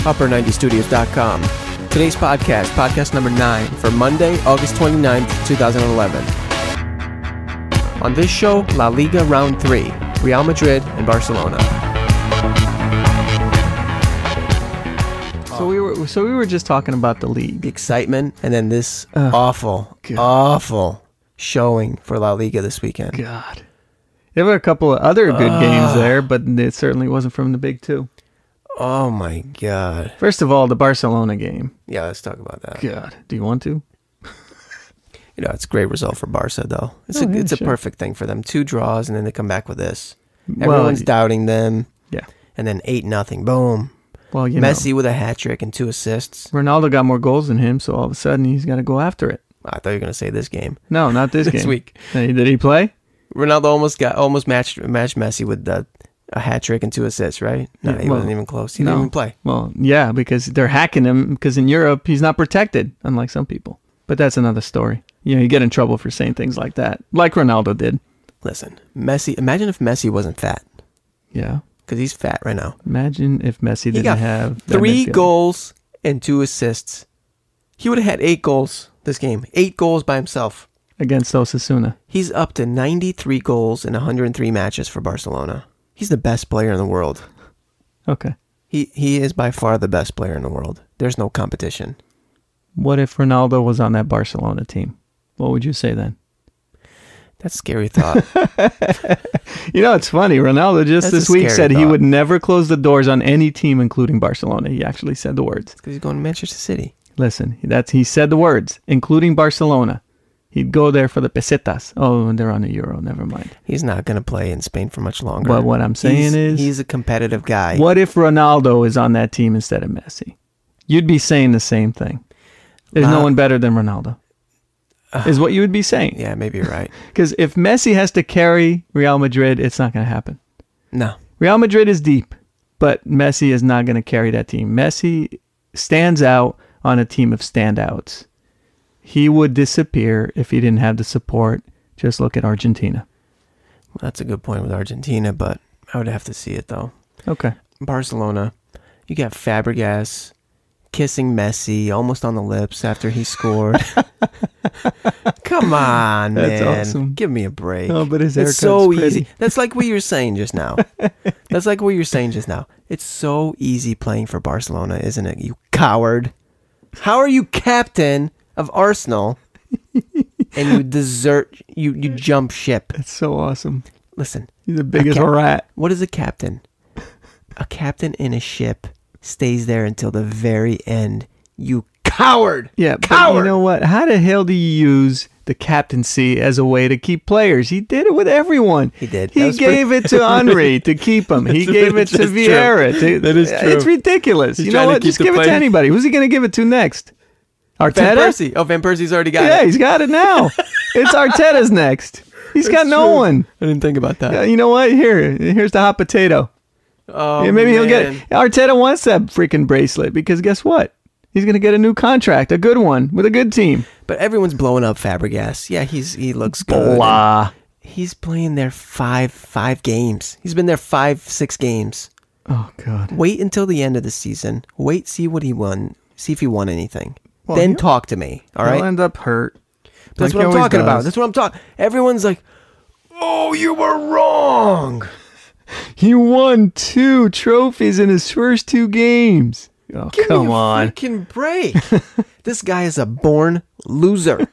upper90studios.com. Today's podcast number 9 for Monday, August 29th, 2011. On this show, La Liga Round 3, Real Madrid and Barcelona. So we were just talking about the league. The excitement, and then this awful showing for La Liga this weekend. God. There were a couple of other good games there, but it certainly wasn't from the big two. Oh my God. First of all, the Barcelona game. Yeah, let's talk about that. God. Do you want to? You know, it's a great result for Barca, though. It's a perfect thing for them. 2 draws, and then they come back with this. Everyone's doubting them. Yeah. And then 8-0. Boom. Well, Messi with a hat trick and 2 assists. Ronaldo got more goals than him, so all of a sudden he's got to go after it. I thought you were going to say this game. No, not this game. This week. Hey, did he play? Ronaldo almost matched Messi with a hat trick and 2 assists, right? No, he wasn't even close. He didn't even play. Well, yeah, because they're hacking him, because in Europe he's not protected, unlike some people. But that's another story. You get in trouble for saying things like that, like Ronaldo did. Listen, Messi. Imagine if Messi wasn't fat. Yeah. Because he's fat right now. Imagine if Messi didn't have 3 goals and 2 assists. He would have had 8 goals this game. 8 goals by himself. Against Osasuna. He's up to 93 goals in 103 matches for Barcelona. He's the best player in the world. Okay. He is by far the best player in the world. There's no competition. What if Ronaldo was on that Barcelona team? What would you say then? That's a scary thought. It's funny. Ronaldo this week said he would never close the doors on any team, including Barcelona. He actually said the words. Because he's going to Manchester City. Listen, he said the words, including Barcelona. He'd go there for the pesetas. Oh, and they're on the euro. Never mind. He's not going to play in Spain for much longer. But what I'm saying is... He's a competitive guy. What if Ronaldo is on that team instead of Messi? You'd be saying the same thing. There's no one better than Ronaldo. Is what you would be saying. Yeah, maybe you're right. Because if Messi has to carry Real Madrid, it's not going to happen. No. Real Madrid is deep, but Messi is not going to carry that team. Messi stands out on a team of standouts. He would disappear if he didn't have the support. Just look at Argentina. Well, that's a good point with Argentina, but I would have to see it, though. Okay. Barcelona, you got Fabregas kissing Messi almost on the lips after he scored. Come on, man. That's awesome. Give me a break. Oh, but his haircut's so pretty. easy. That's like what you were saying just now. It's so easy playing for Barcelona, isn't it? You coward. How are you captain of Arsenal and you jump ship? That's so awesome. Listen. He's the biggest rat. What is a captain? A captain in a ship stays there until the very end. You coward! Yeah, coward! But you know what? How the hell do you use the captaincy as a way to keep players? He did it with everyone. He did. He gave it to Henry to keep him. He gave it to Vieira. That is true. It's ridiculous. You know what? Just give it to anybody. Who's he going to give it to next? Arteta? Van Persie. Oh, Van Persie's already got it. Yeah, he's got it now. It's Arteta's next. He's got no one. I didn't think about that. You know what? Here's the hot potato. Oh, yeah, maybe he'll get it. Arteta wants that freaking bracelet because guess what? He's going to get a new contract, a good one, with a good team. But everyone's blowing up Fabregas. Yeah, he looks good. Blah. He's playing there five games. He's been there 5-6 games. Oh, God. Wait until the end of the season. Wait, see what he won. See if he won anything. Well, then talk to me, all right? He'll end up hurt. That's what I'm talking about. That's what I'm talking. Everyone's like, oh, you were wrong. He won 2 trophies in his first 2 games. Oh, come on. Give me a freaking break. This guy is a born loser.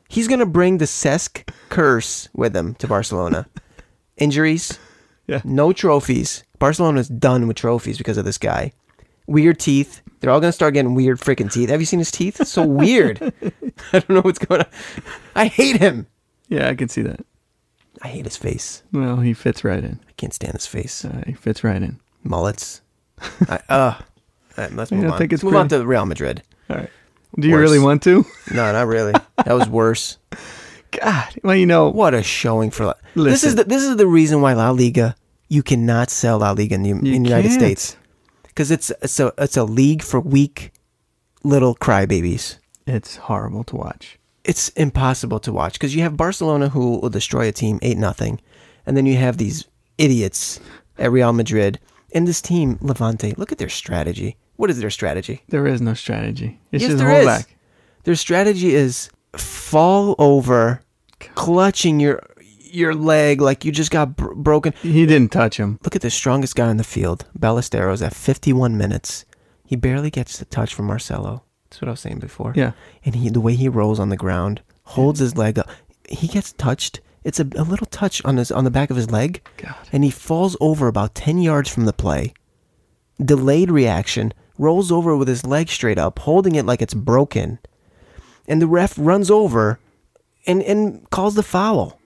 He's going to bring the Cesc curse with him to Barcelona. Injuries. Yeah. No trophies. Barcelona's done with trophies because of this guy. Weird teeth. They're all going to start getting weird freaking teeth. Have you seen his teeth? It's so weird. I don't know what's going on. I hate him. Yeah, I can see that. I hate his face. Well, he fits right in. I can't stand his face. He fits right in. Mullets. Let's move on. Let's move on to Real Madrid. All right. Do you really want to? No, not really. That was worse. God. Well, what a showing for. This is the reason why La Liga. You cannot sell La Liga in the United States because it's a league for weak little crybabies. It's horrible to watch. It's impossible to watch because you have Barcelona who will destroy a team 8-0, and then you have these idiots at Real Madrid and this team Levante. Look at their strategy. What is their strategy? There is no strategy. It's Yes, just there hold is. back. Their strategy is fall over, clutching your leg like you just got broken. He didn't touch him. Look at the strongest guy on the field, Ballesteros, at 51 minutes. He barely gets the touch from Marcelo. That's what I was saying before. Yeah. And the way he rolls on the ground, holds his leg up. He gets touched. It's a little touch on the back of his leg. God. And he falls over about 10 yards from the play. Delayed reaction, rolls over with his leg straight up, holding it like it's broken. And the ref runs over and calls the foul.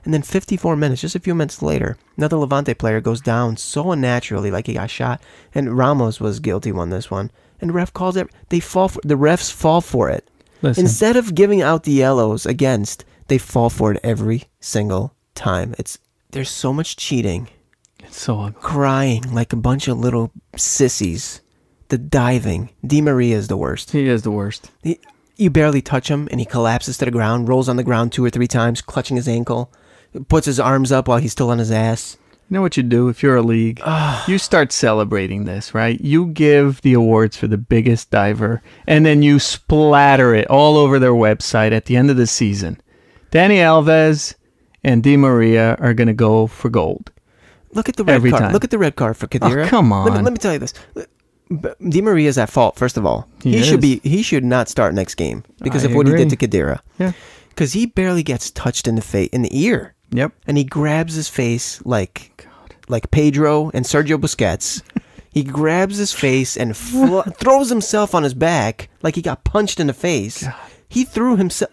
And then 54 minutes, just a few minutes later, another Levante player goes down so unnaturally, like he got shot. And Ramos was guilty on this one. And the ref calls it. The refs fall for it. Listen. Instead of giving out the yellows against, they fall for it every single time. There's so much cheating. It's so ugly. Crying like a bunch of little sissies. The diving. DiMaria is the worst. He is the worst. You barely touch him, and he collapses to the ground, rolls on the ground 2 or 3 times, clutching his ankle, puts his arms up while he's still on his ass. You know what you do if you're a league? You start celebrating this, right? You give the awards for the biggest diver, and then you splatter it all over their website at the end of the season. Dani Alves and DiMaria are going to go for gold. Look at the red Every card. time. Look at the red card for Khedira. Oh, come on. Let me tell you this. DiMaria is at fault, first of all. He should not start next game because of what he did to Khedira. Yeah. Because he barely gets touched in the ear. Yep. And he grabs his face like Pedro and Sergio Busquets. He grabs his face and throws himself on his back like he got punched in the face. God. He threw himself.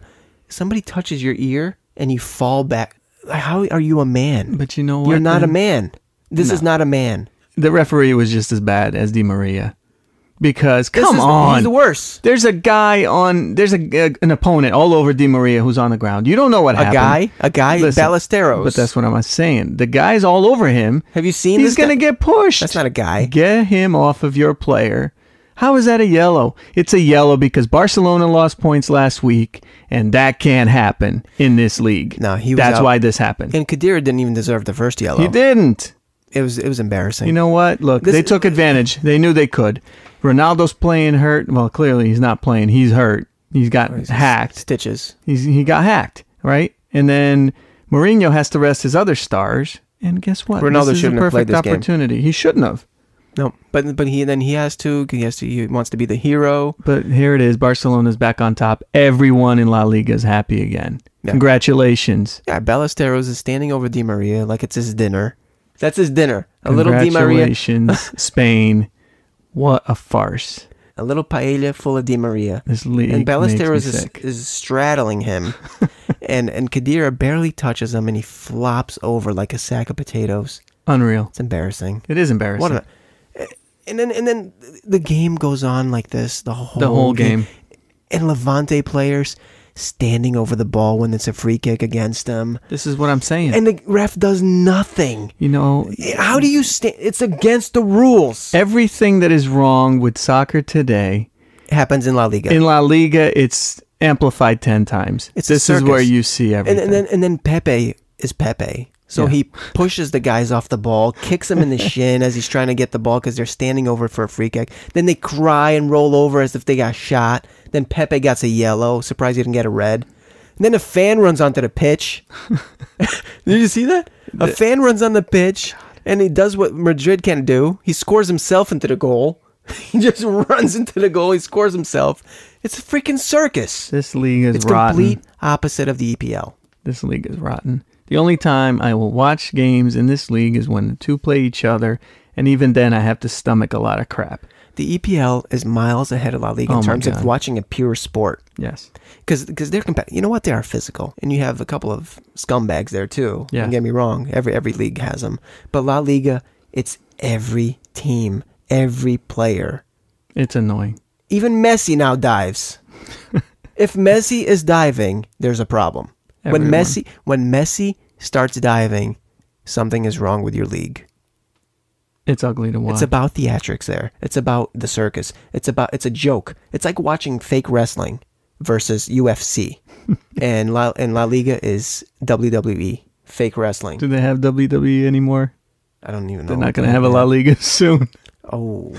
Somebody touches your ear and you fall back. How are you a man? But you know what? You're not a man. This is not a man. The referee was just as bad as DiMaria. Because, come on. He's the worst. There's an opponent all over DiMaria who's on the ground. You don't know what happened. A guy, Listen, Ballesteros. But that's what I'm saying. The guy's all over him. Have you seen He's going to get pushed. That's not a guy. Get him off of your player. How is that a yellow? It's a yellow because Barcelona lost points last week, and that can't happen in this league. No, That's why this happened. And Khedira didn't even deserve the first yellow. He didn't. It was embarrassing. You know what? Look, they took advantage. They knew they could. Ronaldo's playing hurt. Well, clearly he's not playing. He's hurt. He's got hacked. Stitches. He got hacked, right? And then Mourinho has to rest his other stars. And guess what? Ronaldo shouldn't have played this game. Opportunity. He shouldn't have. No, but he wants to be the hero. But here it is. Barcelona's back on top. Everyone in La Liga is happy again. Yeah. Congratulations. Yeah, Ballesteros is standing over DiMaria like it's his dinner. That's his dinner. A little DiMaria. Congratulations, Spain. What a farce. A little paella full of DiMaria. This league and Ballesteros makes me sick. is straddling him. and Khedira barely touches him, and he flops over like a sack of potatoes. Unreal. It's embarrassing. It is embarrassing. And then the game goes on like this the whole game. And Levante players standing over the ball when it's a free kick against them. This is what I'm saying. And the ref does nothing. You know, how do you stand? It's against the rules. Everything that is wrong with soccer today happens in La Liga. In La Liga, it's amplified 10 times. This is where you see everything. And then Pepe is Pepe. So he pushes the guys off the ball, kicks them in the shin as he's trying to get the ball because they're standing over for a free kick. Then they cry and roll over as if they got shot. Then Pepe gets a yellow. Surprised he didn't get a red. And then a fan runs onto the pitch. Did you see that? A fan runs on the pitch and he does what Madrid can't do. He scores himself into the goal. He just runs into the goal. He scores himself. It's a freaking circus. This league is rotten. It's complete opposite of the EPL. This league is rotten. The only time I will watch games in this league is when the two play each other, and even then I have to stomach a lot of crap. The EPL is miles ahead of La Liga in terms of watching a pure sport. Yes. Because they're competitive. You know what? They are physical. And you have a couple of scumbags there, too. Yeah. Don't get me wrong. Every league has them. But La Liga, it's every team, every player. It's annoying. Even Messi now dives. If Messi is diving, there's a problem. Everyone. When Messi starts diving, something is wrong with your league. It's ugly to watch. It's about theatrics there. It's about the circus. It's a joke. It's like watching fake wrestling versus UFC. and La Liga is WWE, fake wrestling. Do they have WWE anymore? I don't even know. They're not going to have a La Liga soon. Oh,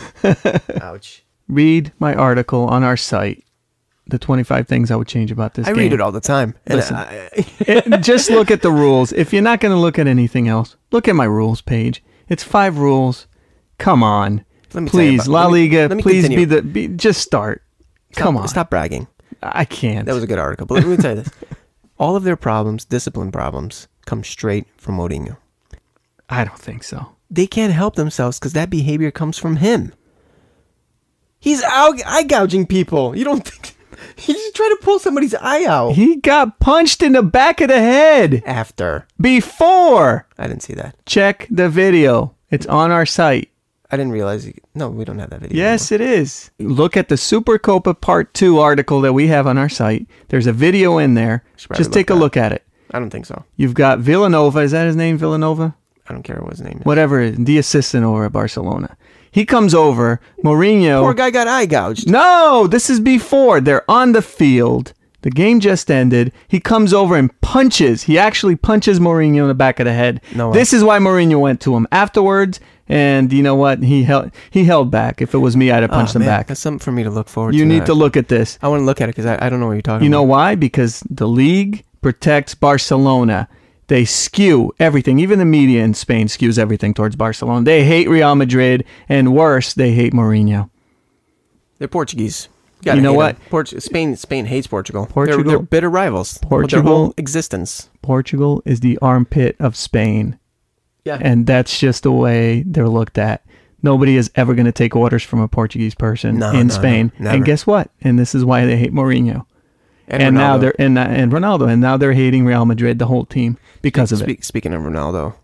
ouch. Read my article on our site, the 25 things I would change about this game. I read it all the time. And Listen, just look at the rules. If you're not going to look at anything else, look at my rules page. It's 5 rules. Come on. Please, La Liga, please just start. Come on. Stop bragging. I can't. That was a good article. But let me tell you this. All of their problems, discipline problems, come straight from Mourinho. I don't think so. They can't help themselves because that behavior comes from him. He's eye gouging people. You don't think... He's just trying to pull somebody's eye out. He got punched in the back of the head. After. Before. I didn't see that. Check the video. It's on our site. I didn't realize... No, we don't have that video. Yes, it is. Look at the Supercopa Part 2 article that we have on our site. There's a video in there. Just take a look at it. I don't think so. You've got Villanova. Is that his name, Villanova? I don't care what his name is. Whatever, the assistant over at Barcelona. He comes over. Mourinho... Poor guy got eye gouged. No, this is before. They're on the field. The game just ended. He comes over and punches. He actually punches Mourinho in the back of the head. No way. This is why Mourinho went to him afterwards. And you know what? He held back. If it was me, I'd have punched him back. That's something for me to look forward to. You need to look at this. I want to look at it because I don't know what you're talking about. You know why? Because the league protects Barcelona. They skew everything. Even the media in Spain skews everything towards Barcelona. They hate Real Madrid. And worse, they hate Mourinho. They're Portuguese. You know what? Spain hates Portugal. Portugal. They're bitter rivals. Portugal. Their whole existence. Portugal is the armpit of Spain. Yeah. And that's just the way they're looked at. Nobody is ever going to take orders from a Portuguese person in Spain. No, and guess what? And this is why they hate Mourinho. And now they're and Ronaldo. And now they're hating Real Madrid, the whole team, because of it. Speaking of Ronaldo,